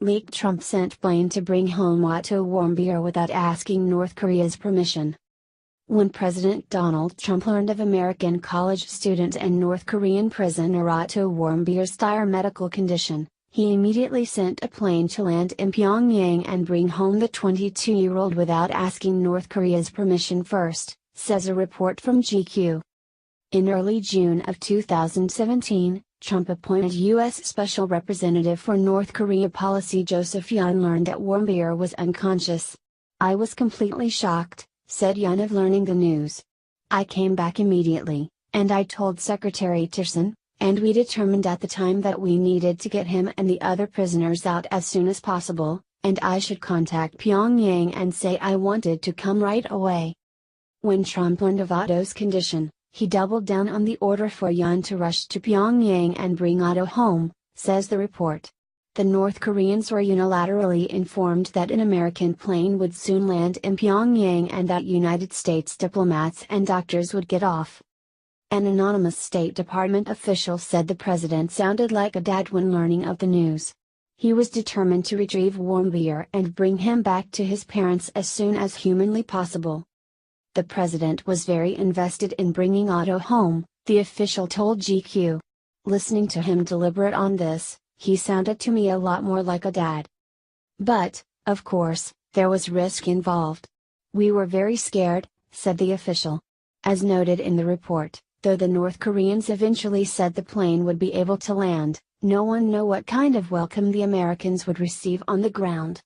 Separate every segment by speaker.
Speaker 1: Leaked Trump sent plane to bring home Otto Warmbier without asking North Korea's permission. When President Donald Trump learned of American college student and North Korean prisoner Otto Warmbier's dire medical condition, he immediately sent a plane to land in Pyongyang and bring home the 22-year-old without asking North Korea's permission first, says a report from GQ. In early June of 2017, Trump appointed U.S. Special Representative for North Korea Policy Joseph Yun learned that Warmbier was unconscious. "I was completely shocked," said Yun of learning the news. "I came back immediately, and I told Secretary Tillerson, and we determined at the time that we needed to get him and the other prisoners out as soon as possible, and I should contact Pyongyang and say I wanted to come right away." When Trump learned of Otto's condition, he doubled down on the order for Yun to rush to Pyongyang and bring Otto home, says the report. The North Koreans were unilaterally informed that an American plane would soon land in Pyongyang and that United States diplomats and doctors would get off. An anonymous State Department official said the president sounded like a dad when learning of the news. He was determined to retrieve Warmbier and bring him back to his parents as soon as humanly possible. "The president was very invested in bringing Otto home," the official told GQ. "Listening to him deliberate on this, he sounded to me a lot more like a dad. But, of course, there was risk involved. We were very scared," said the official. As noted in the report, though the North Koreans eventually said the plane would be able to land, no one knew what kind of welcome the Americans would receive on the ground.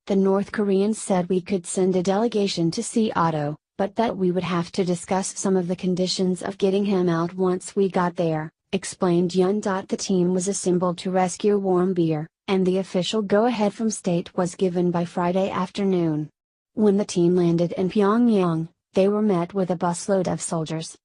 Speaker 1: The North Koreans said we could send a delegation to see Otto, but that we would have to discuss some of the conditions of getting him out once we got there, explained Yun. The team was assembled to rescue Warmbier, and the official go-ahead from state was given by Friday afternoon. When the team landed in Pyongyang, they were met with a busload of soldiers.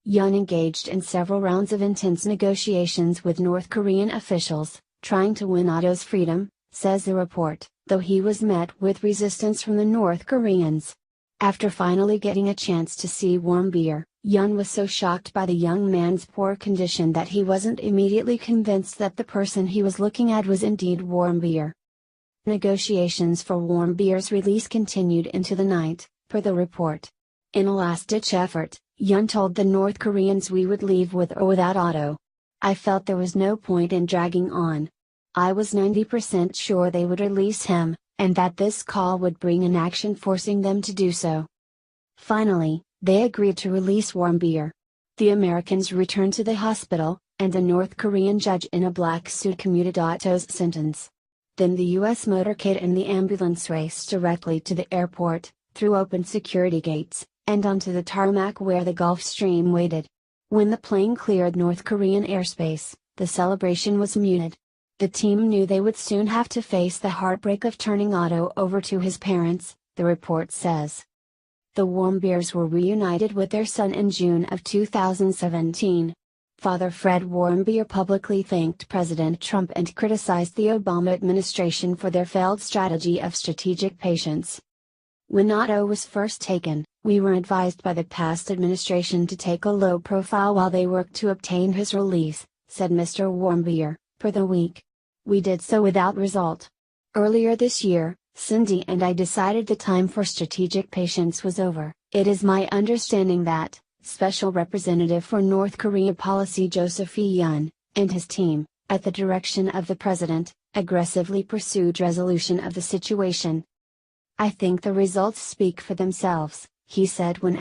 Speaker 1: Yun engaged in several rounds of intense negotiations with North Korean officials, trying to win Otto's freedom, says the report, though he was met with resistance from the North Koreans. After finally getting a chance to see Warmbier, Yun was so shocked by the young man's poor condition that he wasn't immediately convinced that the person he was looking at was indeed Warmbier. Negotiations for Warmbier's release continued into the night, per the report. In a last-ditch effort, Yun told the North Koreans we would leave with or without Otto. "I felt there was no point in dragging on. I was 90% sure they would release him, and that this call would bring an action forcing them to do so." Finally, they agreed to release Warmbier. The Americans returned to the hospital, and a North Korean judge in a black suit commuted Otto's sentence. Then the U.S. motorcade and the ambulance raced directly to the airport, through open security gates, and onto the tarmac where the Gulf Stream waited. When the plane cleared North Korean airspace, the celebration was muted. The team knew they would soon have to face the heartbreak of turning Otto over to his parents, the report says. The Warmbiers were reunited with their son in June of 2017. Father Fred Warmbier publicly thanked President Trump and criticized the Obama administration for their failed strategy of strategic patience. "When Otto was first taken, we were advised by the past administration to take a low profile while they worked to obtain his release," said Mr. Warmbier, per the Week. "We did so without result. Earlier this year, Cindy and I decided the time for strategic patience was over." It is my understanding that, Special Representative for North Korea Policy Joseph Yun, and his team, at the direction of the president, aggressively pursued resolution of the situation. "I think the results speak for themselves," he said when